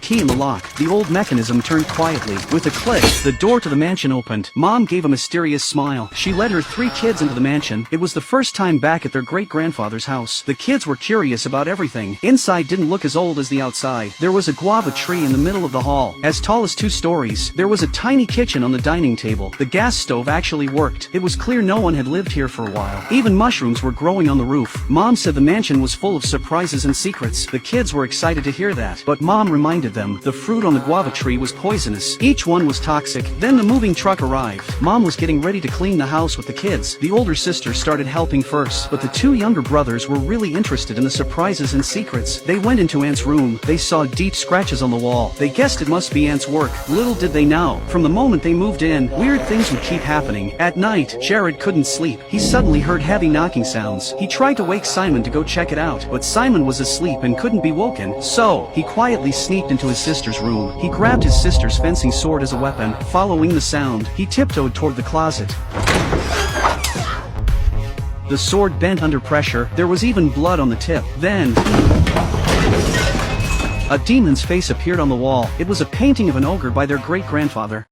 key in the lock. The old mechanism turned quietly. With a click, the door to the mansion opened. Mom gave a mysterious smile. She led her 3 kids into the mansion. It was the first time back at their great-grandfather's house. The kids were curious about everything. Inside didn't look as old as the outside. There was a guava tree in the middle of the hall, as tall as 2 stories. There was a tiny kitchen on the dining table. The gas stove actually worked. It was clear no one had lived here for a while. Even mushrooms were growing on the roof. Mom said the mansion was full of surprises and secrets. The kids were excited to hear that, but Mom reminded them the fruit on the guava tree was poisonous. Each one was toxic. Then the moving truck arrived. Mom was getting ready to clean the house with the kids. The older sister started helping first, but the 2 younger brothers were really interested in the surprises and secrets. They went into Aunt's room. They saw deep scratches on the wall. They guessed it must be Aunt's work. Little did they know, from the moment they moved in, weird things would keep happening. At night, Jared couldn't sleep. He suddenly heard heavy knocking sounds. He tried to wake Simon to go check it out, but Simon was asleep and couldn't be woken. So, he quietly sneaked into his sister's room. He grabbed his sister's fencing sword as a weapon. Following the sound, he tiptoed toward the closet. The sword bent under pressure. There was even blood on the tip. Then, a demon's face appeared on the wall. It was a painting of an ogre by their great-grandfather.